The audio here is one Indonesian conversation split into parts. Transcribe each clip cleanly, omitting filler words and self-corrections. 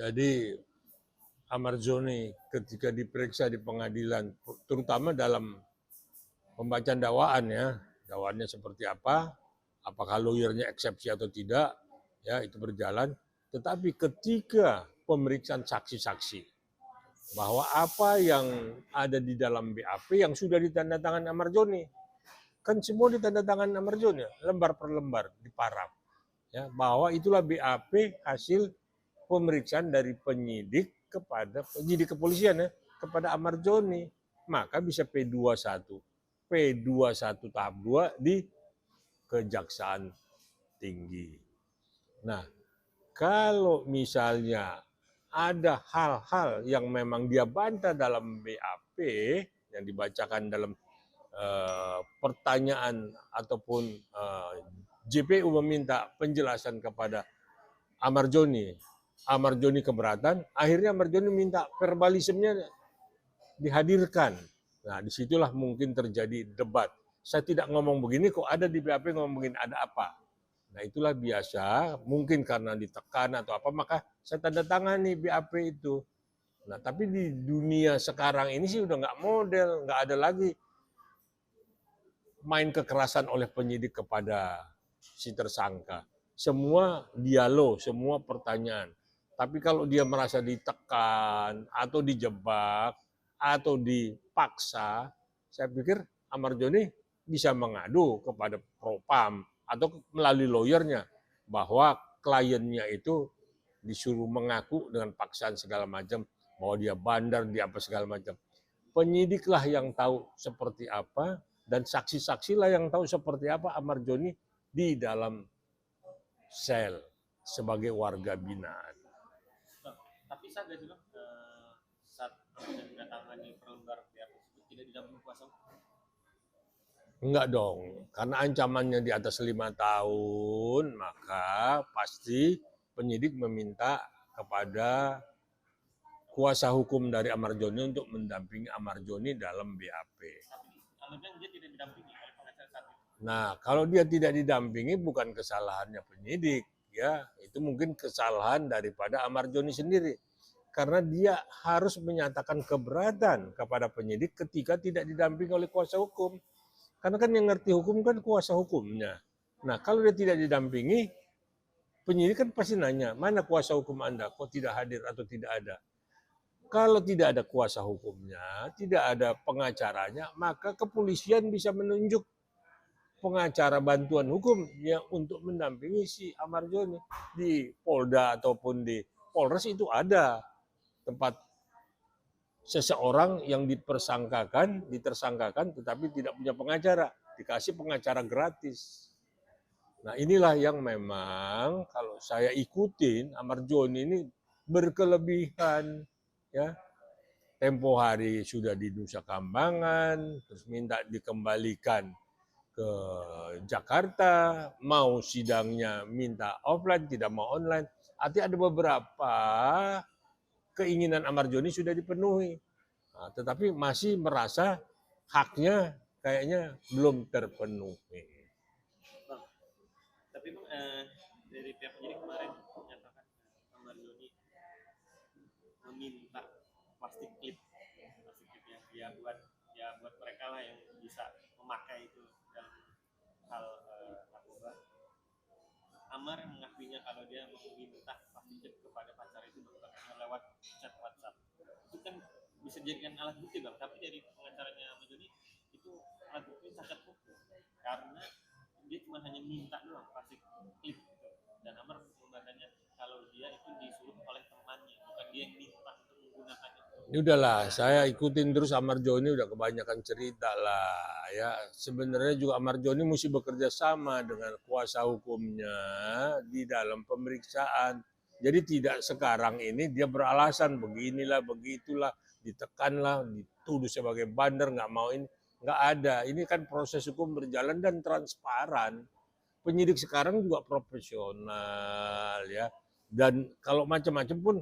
Jadi Ahmad Zoni ketika diperiksa di pengadilan, terutama dalam pembacaan dakwaan ya, dakwaannya seperti apa, apakah lawyernya eksepsi atau tidak, ya itu berjalan. Tetapi ketika pemeriksaan saksi-saksi, bahwa apa yang ada di dalam BAP yang sudah ditandatangani Ahmad Zoni, kan semua ditandatangani Ahmad Zoni, lembar per lembar diparaf, ya bahwa itulah BAP hasil pemeriksaan dari penyidik kepada penyidik kepolisian ya kepada Ahmad Zoni, maka bisa P21 tahap 2 di Kejaksaan Tinggi. Nah, kalau misalnya ada hal-hal yang memang dia bantah dalam BAP yang dibacakan dalam pertanyaan ataupun JPU meminta penjelasan kepada Ahmad Zoni keberatan, akhirnya Ahmad Zoni minta verbalismenya dihadirkan. Nah, disitulah mungkin terjadi debat. Saya tidak ngomong begini, kok ada di BAP ngomong begini, ada apa? Nah, itulah biasa, mungkin karena ditekan atau apa, maka saya tanda tangani BAP itu. Nah, tapi di dunia sekarang ini sih udah nggak model, nggak ada lagi main kekerasan oleh penyidik kepada si tersangka. Semua dialog, semua pertanyaan. Tapi kalau dia merasa ditekan atau dijebak atau dipaksa, saya pikir Ahmad Zoni bisa mengadu kepada Propam atau melalui lawyernya bahwa kliennya itu disuruh mengaku dengan paksaan segala macam, bahwa dia bandar, dia apa segala macam. Penyidiklah yang tahu seperti apa dan saksi-saksilah yang tahu seperti apa Ahmad Zoni di dalam sel sebagai warga binaan. Tapi saya nggak juga saat menandatangani perlembar BAP tersebut tidak didampingi kuasa hukum. Enggak dong, karena ancamannya di atas 5 tahun, maka pasti penyidik meminta kepada kuasa hukum dari Ahmad Zoni untuk mendampingi Ahmad Zoni dalam BAP. Tapi dia tidak didampingi oleh pengacara saat itu. Nah, kalau dia tidak didampingi bukan kesalahannya penyidik, ya itu mungkin kesalahan daripada Ahmad Zoni sendiri. Karena dia harus menyatakan keberatan kepada penyidik ketika tidak didampingi oleh kuasa hukum. Karena kan yang ngerti hukum kan kuasa hukumnya. Nah, kalau dia tidak didampingi, penyidik kan pasti nanya, mana kuasa hukum Anda? Kok tidak hadir atau tidak ada? Kalau tidak ada kuasa hukumnya, tidak ada pengacaranya, maka kepolisian bisa menunjuk pengacara bantuan hukum yang untuk mendampingi si Ahmad Zoni di Polda ataupun di Polres. Itu ada tempat seseorang yang ditersangkakan tetapi tidak punya pengacara, dikasih pengacara gratis. Nah, inilah yang memang kalau saya ikutin Ahmad Zoni ini berkelebihan ya. Tempo hari sudah di Nusa Kambangan, terus minta dikembalikan ke Jakarta, mau sidangnya minta offline, tidak mau online. Artinya ada beberapa keinginan Ahmad Zoni sudah dipenuhi. Nah, tetapi masih merasa haknya kayaknya belum terpenuhi. Bang, tapi bang dari pihak penyidik kemarin menyatakan Ahmad Zoni meminta plastik klip yang dia buat mereka lah yang bisa memakai itu dalam hal narkoba. Amar mengakuinya kalau dia meminta plastik klip kepada pacar itu lewat chat WhatsApp. Itu kan bisa dijadikan alat bukti bang, tapi dari pengacaranya Ahmad Zoni itu alat bukti cacat hukum karena dia cuma hanya minta doang plastik klip gitu. Dan Amar membantahnya kalau dia itu disuruh oleh temannya, bukan dia yang minta untuk menggunakan itu. Ini udahlah, saya ikutin terus Ahmad Zoni udah kebanyakan cerita lah ya. Sebenarnya juga Ahmad Zoni mesti bekerja sama dengan kuasa hukumnya di dalam pemeriksaan. Jadi tidak sekarang ini dia beralasan beginilah, begitulah, ditekanlah, dituduh sebagai bandar, nggak mau ini. Nggak ada, ini kan proses hukum berjalan dan transparan. Penyidik sekarang juga profesional ya. Dan kalau macam-macam pun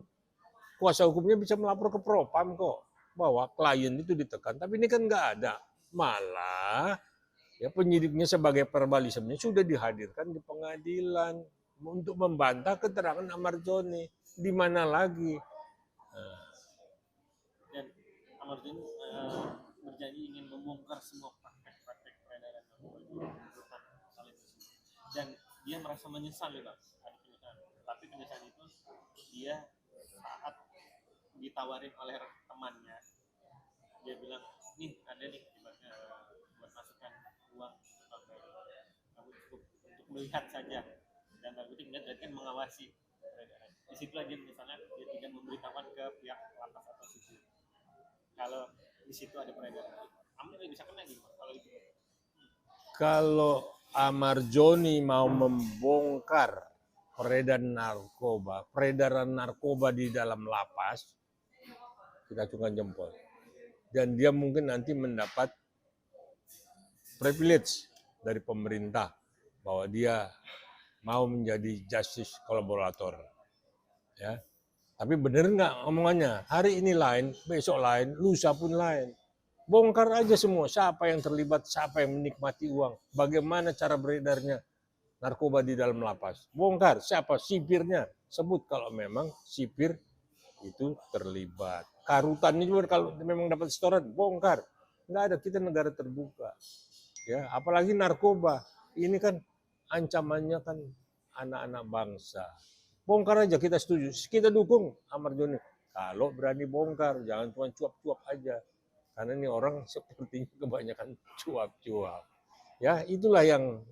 kuasa hukumnya bisa melapor ke Propam kok bahwa klien itu ditekan. Tapi ini kan nggak ada. Malah ya penyidiknya sebagai verbalismenya sudah dihadirkan di pengadilan untuk membantah keterangan Ahmad Zoni. di mana lagi? Nah, Dan Ahmad Dhani berjanji ingin membongkar semua praktek-praktek peredaran narkoba di rutan Saleh tersebut. Dan dia merasa menyesal ya bang, ada penyesalan. Tapi penyesalan itu dia saat ditawarin oleh temannya, dia bilang, nih ada nih buat masukkan uang untuk kamu cukup untuk melihat saja, dan aku tinggal berarti kan mengawasi peredaran. Di situ aja misalnya dia tidak memberitahukan ke pihak lapas atau sipir kalau di situ ada peredaran. Kamu nggak bisa kena gitu kalau itu. kalau Ahmad Dhani mau membongkar peredaran narkoba di dalam lapas, kita acungkan jempol. Dan dia mungkin nanti mendapat privilege dari pemerintah bahwa dia mau menjadi justice collaborator. Ya. Tapi benar nggak omongannya? Hari ini lain, besok lain, lusa pun lain. Bongkar aja semua, siapa yang terlibat, siapa yang menikmati uang, bagaimana cara beredarnya narkoba di dalam lapas. Bongkar, siapa sipirnya, sebut kalau memang sipir itu terlibat. Karutannya juga kalau memang dapat setoran, bongkar. Nggak ada, kita negara terbuka. Ya, apalagi narkoba. Ini kan ancamannya kan anak-anak bangsa. Bongkar aja, kita setuju. Kita dukung Ahmad Dhani. Kalau berani bongkar, jangan cuma cuap-cuap aja. Karena ini orang sepertinya kebanyakan cuap-cuap. Ya, itulah yang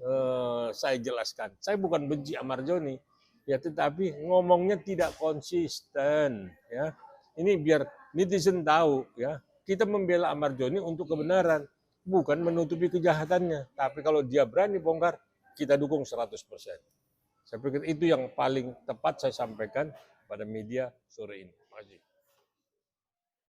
saya jelaskan. Saya bukan benci Ahmad Dhani, ya, tetapi ngomongnya tidak konsisten. Ya, ini biar netizen tahu. Ya, kita membela Ahmad Dhani untuk kebenaran, bukan menutupi kejahatannya. Tapi kalau dia berani bongkar, kita dukung 100%. Saya pikir itu yang paling tepat saya sampaikan pada media sore ini. Terima kasih.